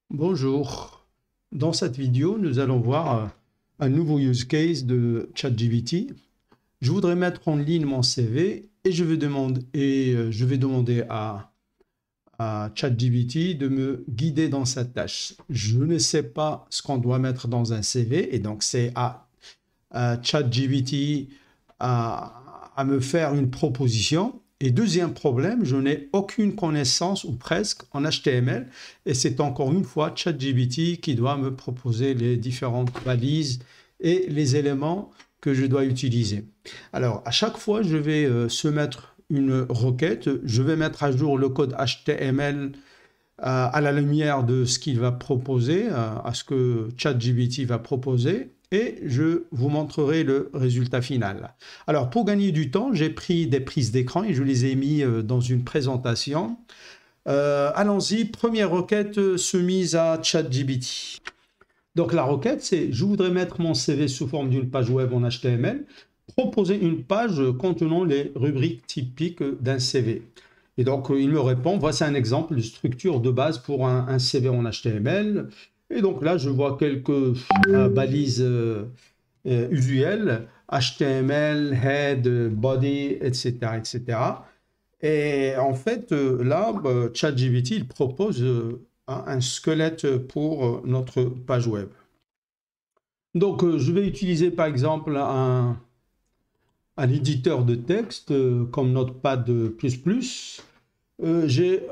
Bonjour. Dans cette vidéo, nous allons voir un nouveau use case de ChatGPT. Je voudrais mettre en ligne mon CV et je vais demander à ChatGPT de me guider dans cette tâche. Je ne sais pas ce qu'on doit mettre dans un CV et donc c'est à ChatGPT à me faire une proposition. Et deuxième problème, je n'ai aucune connaissance ou presque en HTML et c'est encore une fois ChatGPT qui doit me proposer les différentes balises et les éléments que je dois utiliser. Alors, à chaque fois, je vais soumettre une requête, je vais mettre à jour le code HTML à la lumière de ce qu'il va proposer, à ce que ChatGPT va proposer, et je vous montrerai le résultat final. Alors, pour gagner du temps, j'ai pris des prises d'écran et je les ai mis dans une présentation. Allons-y, première requête soumise à ChatGPT. Donc la requête, c'est je voudrais mettre mon CV sous forme d'une page web en HTML, proposer une page contenant les rubriques typiques d'un CV. Et donc il me répond, voici un exemple de structure de base pour un CV en HTML. Et donc là, je vois quelques balises usuelles, HTML, head, body, etc., etc. Et en fait, là, ChatGPT, il propose un squelette pour notre page web. Donc, je vais utiliser par exemple un éditeur de texte comme Notepad++. J'ai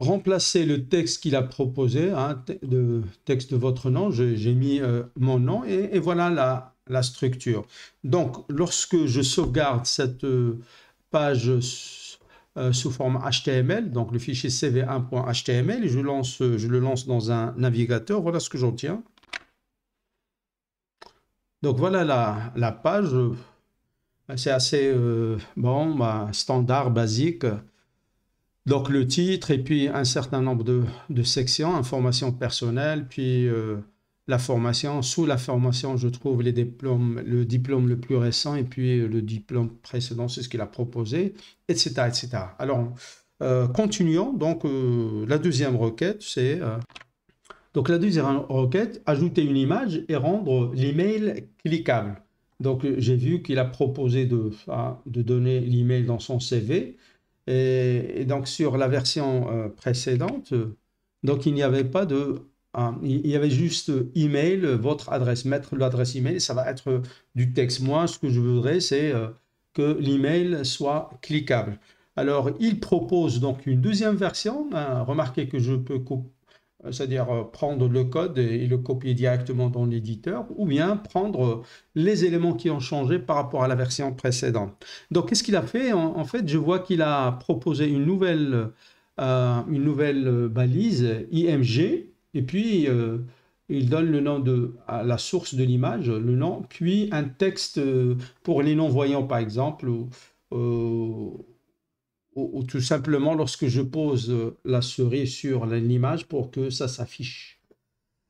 remplacé le texte qu'il a proposé, hein, de texte de votre nom, j'ai mis mon nom et voilà la structure. Donc, lorsque je sauvegarde cette page sous forme HTML, donc le fichier cv1.html, et je le lance dans un navigateur, voilà ce que j'obtiens. Donc voilà la page, c'est assez standard, basique. Donc le titre et puis un certain nombre de sections, informations personnelles, puis la formation. Sous la formation, je trouve le diplôme le plus récent et puis le diplôme précédent, c'est ce qu'il a proposé, etc., etc. Alors, continuons. Donc, la deuxième requête, c'est donc la deuxième requête, ajouter une image et rendre l'email cliquable. Donc, j'ai vu qu'il a proposé de donner l'email dans son CV. Et donc sur la version précédente, donc il n'y avait pas il y avait juste email, votre adresse, mettre l'adresse email, ça va être du texte. Moi, ce que je voudrais, c'est que l'email soit cliquable. Alors, il propose donc une deuxième version. Remarquez que je peux c'est-à-dire prendre le code et le copier directement dans l'éditeur, ou bien prendre les éléments qui ont changé par rapport à la version précédente. Donc, qu'est-ce qu'il a fait? En fait, je vois qu'il a proposé une nouvelle balise IMG, et puis il donne le nom à la source de l'image, le nom, puis un texte pour les non-voyants, par exemple, ou tout simplement lorsque je pose la souris sur l'image pour que ça s'affiche.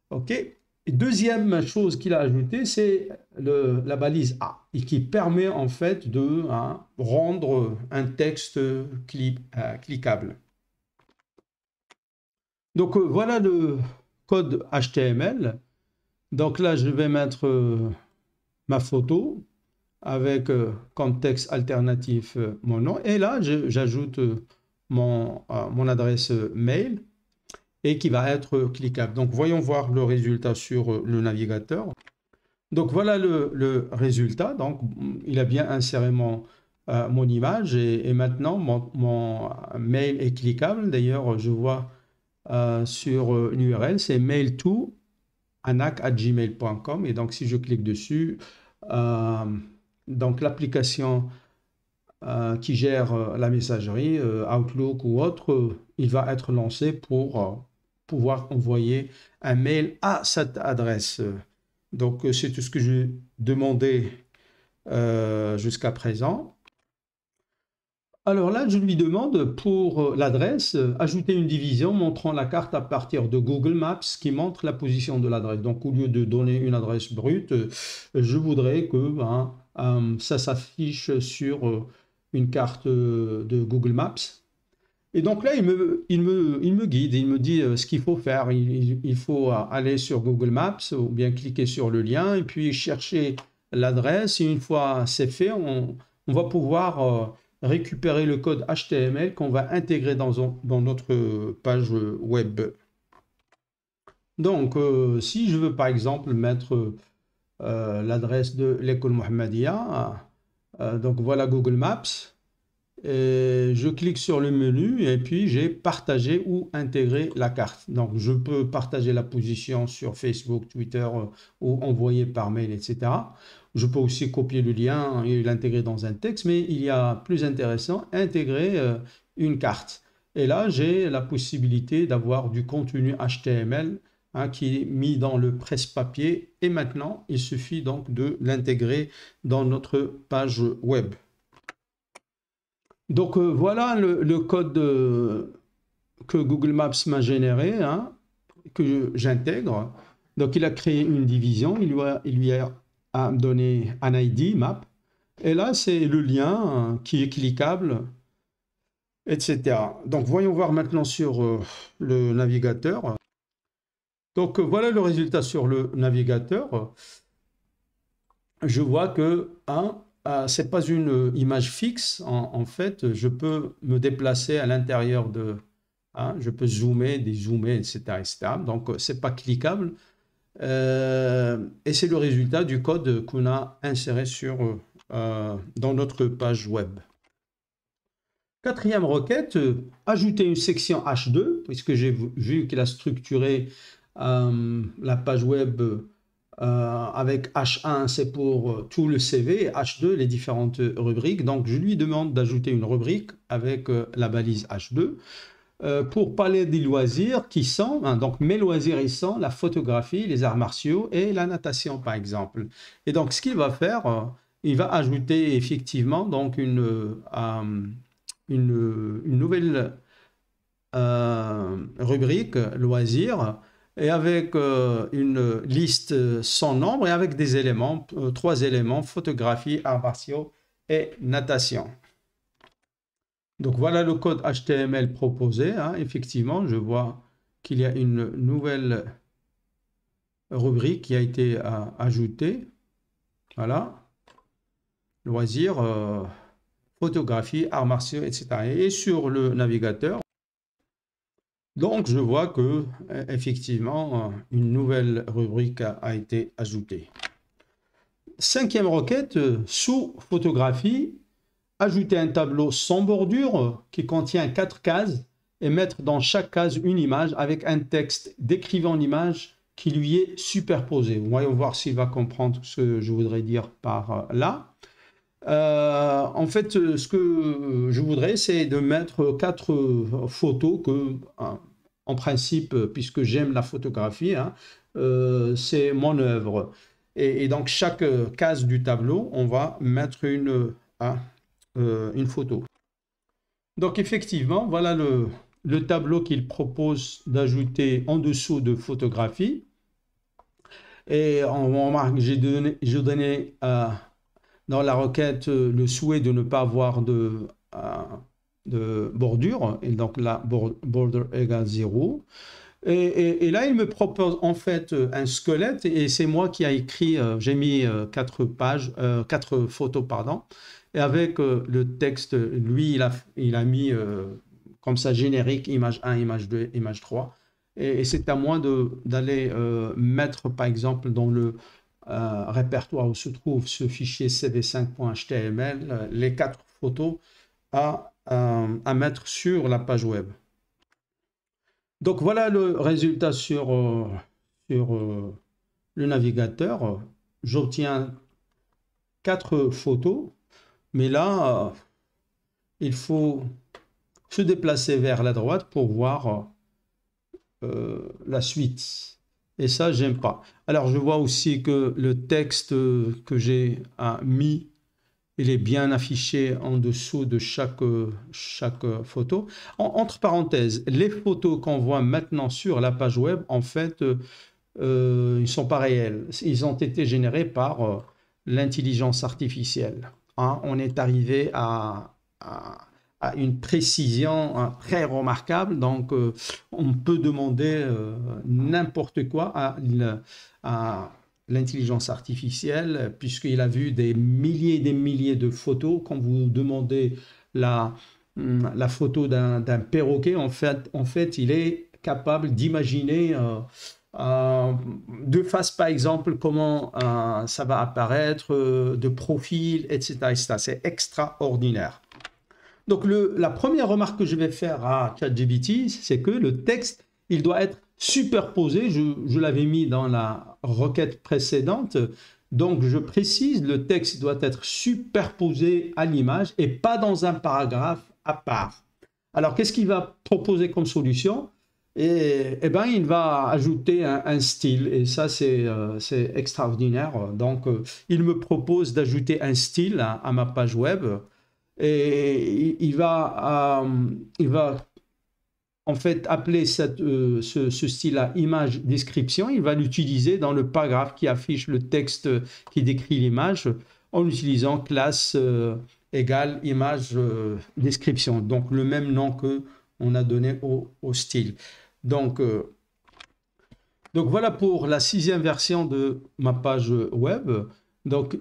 OK. Et deuxième chose qu'il a ajouté, c'est la balise A, et qui permet en fait de rendre un texte cliquable. Donc voilà le code HTML. Donc là, je vais mettre ma photo avec comme texte alternatif mon nom. Et là, j'ajoute mon adresse mail et qui va être cliquable. Donc, voyons voir le résultat sur le navigateur. Donc, voilà le résultat. Donc, il a bien inséré mon image et maintenant, mon mail est cliquable. D'ailleurs, je vois sur l'URL, c'est mail2anac@gmail.com. Et donc, si je clique dessus, donc l'application qui gère la messagerie, Outlook ou autre, il va être lancé pour pouvoir envoyer un mail à cette adresse. Donc, c'est tout ce que j'ai demandé jusqu'à présent. Alors là, je lui demande pour l'adresse, ajouter une division montrant la carte à partir de Google Maps qui montre la position de l'adresse. Donc, au lieu de donner une adresse brute, je voudrais que ça s'affiche sur une carte de Google Maps. Et donc là, il me guide, il me dit ce qu'il faut faire. Il faut aller sur Google Maps ou bien cliquer sur le lien et puis chercher l'adresse. Et une fois c'est fait, on va pouvoir récupérer le code HTML qu'on va intégrer dans notre page web. Donc, si je veux par exemple mettre l'adresse de l'école Mohammedia, donc voilà Google Maps. Et je clique sur le menu et puis j'ai partager ou intégrer la carte. Donc je peux partager la position sur Facebook, Twitter ou envoyer par mail, etc. Je peux aussi copier le lien et l'intégrer dans un texte, mais il y a plus intéressant, intégrer une carte. Et là, j'ai la possibilité d'avoir du contenu HTML hein, qui est mis dans le presse-papier. Et maintenant, il suffit donc de l'intégrer dans notre page web. Donc voilà le code que Google Maps m'a généré, hein, que j'intègre. Donc il a créé une division, il lui a donné un ID, map. Et là, c'est le lien qui est cliquable, etc. Donc voyons voir maintenant sur le navigateur. Donc voilà le résultat sur le navigateur. Je vois que ce n'est pas une image fixe. En fait, je peux me déplacer à l'intérieur de... je peux zoomer, dézoomer, etc. etc. Donc, ce n'est pas cliquable. Et c'est le résultat du code qu'on a inséré dans notre page web. Quatrième requête, ajouter une section H2, puisque j'ai vu qu'il a structuré la page web avec H1, c'est pour tout le CV, et H2, les différentes rubriques. Donc, je lui demande d'ajouter une rubrique avec la balise H2 pour parler des loisirs qui sont, donc mes loisirs, ils sont la photographie, les arts martiaux et la natation, par exemple. Et donc, ce qu'il va faire, il va ajouter effectivement donc une nouvelle rubrique loisirs et avec une liste sans nombre et avec des éléments, 3 éléments, photographie, arts martiaux et natation. Donc voilà le code HTML proposé. Hein. Effectivement, je vois qu'il y a une nouvelle rubrique qui a été ajoutée. Voilà. Loisirs, photographie, arts martiaux, etc. Et sur le navigateur, donc, je vois que effectivement une nouvelle rubrique a été ajoutée. Cinquième requête, sous photographie, ajouter un tableau sans bordure qui contient 4 cases et mettre dans chaque case une image avec un texte décrivant l'image qui lui est superposé. Voyons voir s'il va comprendre ce que je voudrais dire par là. En fait, ce que je voudrais, c'est de mettre 4 photos que, en principe, puisque j'aime la photographie, hein, c'est mon œuvre. Et donc, chaque case du tableau, on va mettre une photo. Donc, effectivement, voilà le tableau qu'il propose d'ajouter en dessous de photographie. Et on remarque que j'ai donné dans la requête le souhait de ne pas avoir de bordure, et donc la border égale 0. Et là, il me propose en fait un squelette, et c'est moi qui a écrit, j'ai mis 4 photos, pardon, et avec le texte, lui, il a mis comme ça générique, image 1, image 2, image 3. Et c'est à moi d'aller mettre, par exemple, dans le répertoire où se trouve ce fichier cv5.html, les 4 photos à mettre sur la page web. Donc voilà le résultat sur le navigateur. J'obtiens 4 photos, mais là, il faut se déplacer vers la droite pour voir la suite. Et ça, j'aime pas. Alors, je vois aussi que le texte que j'ai mis, il est bien affiché en dessous de chaque photo. Entre parenthèses, les photos qu'on voit maintenant sur la page web, en fait, ils ne sont pas réels. Ils ont été générés par l'intelligence artificielle. Hein, on est arrivé à a une précision très remarquable. Donc, on peut demander n'importe quoi à l'intelligence artificielle, puisqu'il a vu des milliers et des milliers de photos. Quand vous demandez la photo d'un perroquet, en fait, il est capable d'imaginer de face, par exemple, comment ça va apparaître, de profil, etc., etc. C'est extraordinaire. Donc, la première remarque que je vais faire à ChatGPT, c'est que le texte, il doit être superposé. Je l'avais mis dans la requête précédente. Donc, je précise, le texte doit être superposé à l'image et pas dans un paragraphe à part. Alors, qu'est-ce qu'il va proposer comme solution? Eh ben, il va ajouter un style, et ça, c'est extraordinaire. Donc, il me propose d'ajouter un style à ma page web. Et il va en fait appeler ce style-là image description. Il va l'utiliser dans le paragraphe qui affiche le texte qui décrit l'image en utilisant classe égale image description. Donc le même nom que on a donné au style. Donc voilà pour la 6e version de ma page web. Donc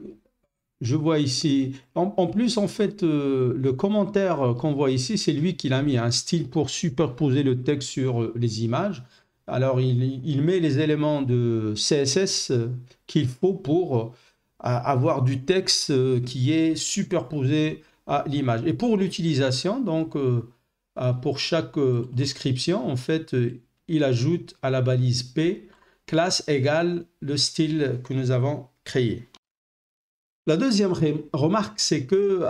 je vois ici, en plus, en fait, le commentaire qu'on voit ici, c'est lui qui l'a mis, un style pour superposer le texte sur les images. Alors, il met les éléments de CSS qu'il faut pour avoir du texte qui est superposé à l'image. Et pour l'utilisation, donc, pour chaque description, en fait, il ajoute à la balise P, classe égale le style que nous avons créé. La deuxième remarque, c'est que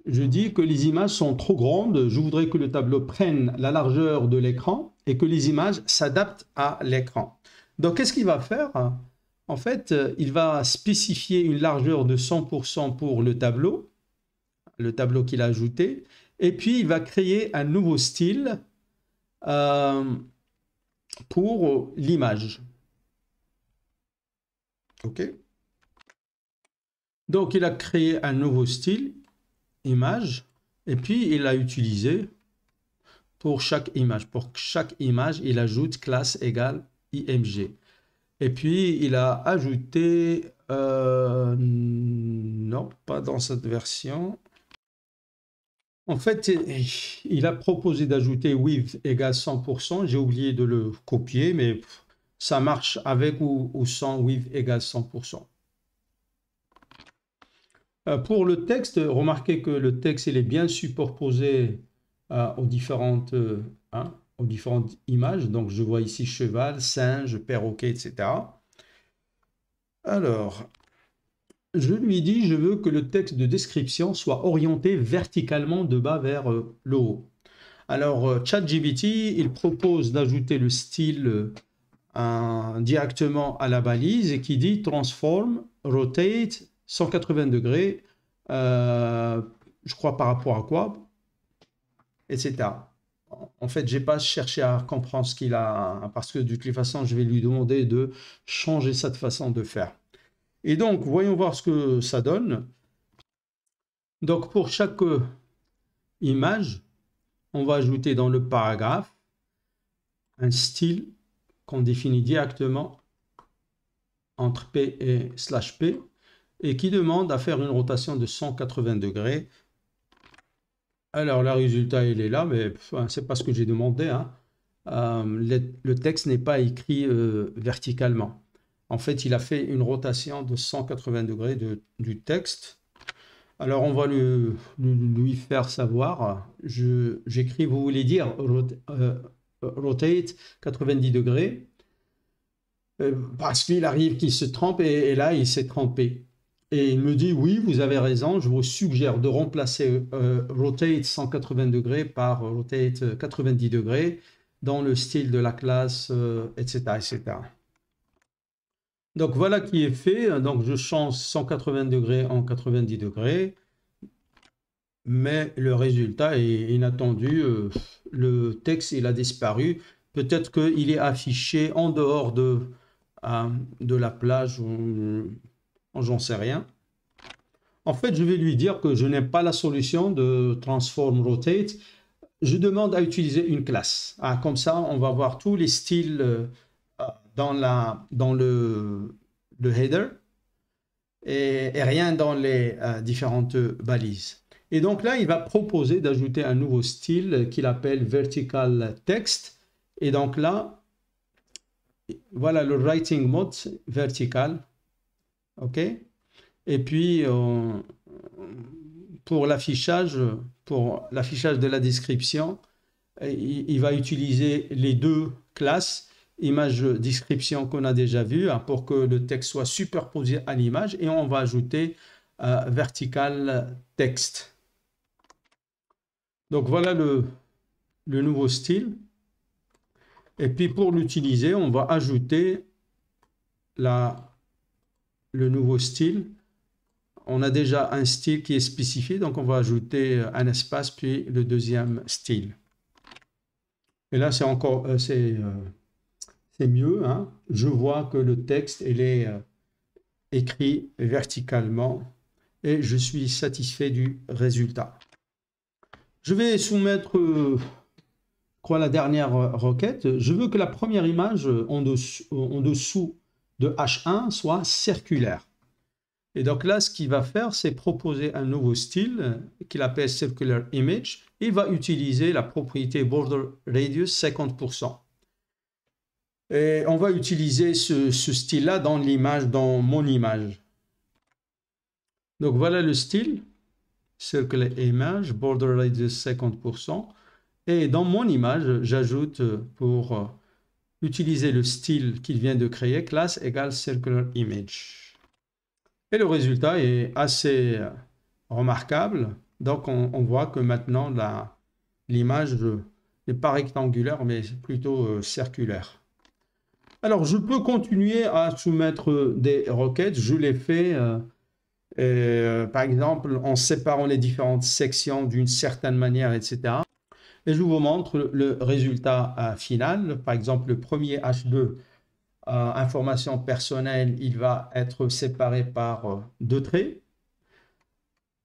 je dis que les images sont trop grandes. Je voudrais que le tableau prenne la largeur de l'écran et que les images s'adaptent à l'écran. Donc, qu'est-ce qu'il va faire? En fait, il va spécifier une largeur de 100% pour le tableau qu'il a ajouté. Et puis, il va créer un nouveau style pour l'image. OK. Donc, il a créé un nouveau style, image, et puis il l'a utilisé pour chaque image. Pour chaque image, il ajoute classe égale img. Et puis, il a ajouté... non, pas dans cette version. En fait, il a proposé d'ajouter width égale 100%. J'ai oublié de le copier, mais ça marche avec ou sans width égale 100%. Pour le texte, remarquez que le texte il est bien superposé aux différentes images. Donc, je vois ici cheval, singe, perroquet, etc. Alors, je lui dis, je veux que le texte de description soit orienté verticalement de bas vers le haut. Alors, ChatGPT, il propose d'ajouter le style directement à la balise et qui dit transform, rotate, 180 degrés, je crois par rapport à quoi, etc. En fait, je n'ai pas cherché à comprendre ce qu'il a, parce que de toute façon, je vais lui demander de changer cette façon de faire. Et donc, voyons voir ce que ça donne. Donc, pour chaque image, on va ajouter dans le paragraphe un style qu'on définit directement entre P et /P et qui demande à faire une rotation de 180 degrés. Alors, le résultat, il est là, mais c'est pas ce que j'ai demandé. Hein. Le texte n'est pas écrit verticalement. En fait, il a fait une rotation de 180 degrés du texte. Alors, on va lui faire savoir. J'écris, vous voulez dire rotate 90 degrés. Parce qu'il arrive qu'il se trompe et là, il s'est trompé. Et il me dit, oui, vous avez raison, je vous suggère de remplacer rotate 180 degrés par rotate 90 degrés dans le style de la classe, etc., etc. Donc, voilà qui est fait. Donc, je change 180 degrés en 90 degrés. Mais le résultat est inattendu. Le texte, il a disparu. Peut-être qu'il est affiché en dehors de la plage, j'en sais rien. En fait, je vais lui dire que je n'aime pas la solution de transform rotate. Je demande à utiliser une classe. Ah, comme ça, on va voir tous les styles dans le header et rien dans les différentes balises. Et donc là, il va proposer d'ajouter un nouveau style qu'il appelle vertical text. Et donc là, voilà le writing mode vertical. OK? Et puis, pour l'affichage de la description, il va utiliser les deux classes image description qu'on a déjà vu pour que le texte soit superposé à l'image, et on va ajouter vertical text. Donc voilà le nouveau style. Et puis pour l'utiliser, on va ajouter le nouveau style. On a déjà un style qui est spécifié, donc on va ajouter un espace puis le deuxième style. Et là, c'est encore c'est mieux, hein. Je vois que le texte il est écrit verticalement et je suis satisfait du résultat. Je vais soumettre, je crois, la dernière requête. Je veux que la première image en dessous de H1 soit circulaire. Et donc là, ce qu'il va faire, c'est proposer un nouveau style qu'il appelle Circular Image. Il va utiliser la propriété Border Radius 50%. Et on va utiliser ce style-là dans l'image, dans mon image. Donc voilà le style, Circular Image, Border Radius 50%. Et dans mon image, j'ajoute pour utiliser le style qu'il vient de créer, classe égale Circular Image. Et le résultat est assez remarquable. Donc, on voit que maintenant, l'image n'est pas rectangulaire, mais plutôt circulaire. Alors, je peux continuer à soumettre des requêtes. Je l'ai fait, par exemple, en séparant les différentes sections d'une certaine manière, etc. Et je vous montre le résultat final. Par exemple, le premier H2, information personnelle, il va être séparé par deux traits.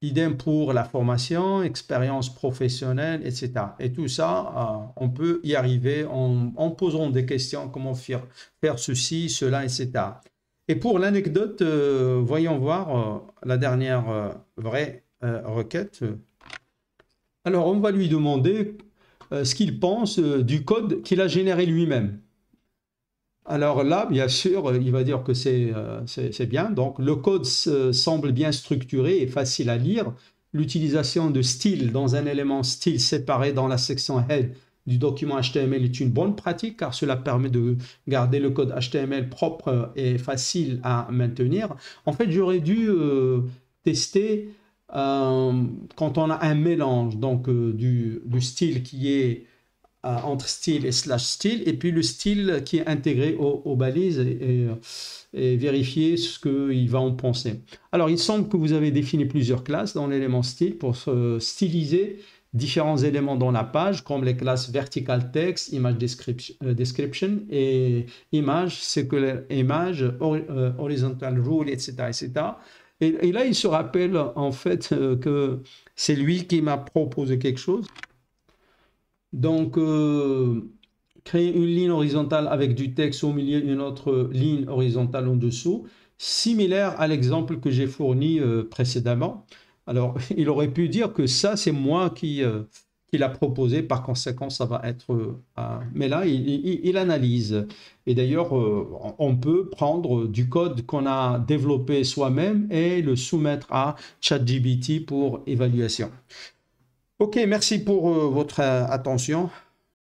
Idem pour la formation, expérience professionnelle, etc. Et tout ça, on peut y arriver en posant des questions, comment faire ceci, cela, etc. Et pour l'anecdote, voyons voir la dernière vraie requête. Alors, on va lui demander ce qu'il pense du code qu'il a généré lui-même. Alors là, bien sûr, il va dire que c'est bien. Donc, le code semble bien structuré et facile à lire. L'utilisation de style dans un élément style séparé dans la section head du document HTML est une bonne pratique car cela permet de garder le code HTML propre et facile à maintenir. En fait, j'aurais dû tester quand on a un mélange donc, du style qui est entre style et slash style, et puis le style qui est intégré aux balises et vérifier ce qu'il va en penser. Alors, il semble que vous avez défini plusieurs classes dans l'élément style pour styliser différents éléments dans la page, comme les classes vertical text, image description et image, circular image, horizontal rule, etc., etc. Et là, il se rappelle en fait que c'est lui qui m'a proposé quelque chose. Donc, créer une ligne horizontale avec du texte au milieu, une autre ligne horizontale en dessous, similaire à l'exemple que j'ai fourni précédemment. Alors, il aurait pu dire que ça, c'est moi qui l'a proposé, par conséquent, ça va être... mais là, il analyse. Et d'ailleurs, on peut prendre du code qu'on a développé soi-même et le soumettre à ChatGPT pour évaluation. Ok, merci pour votre attention.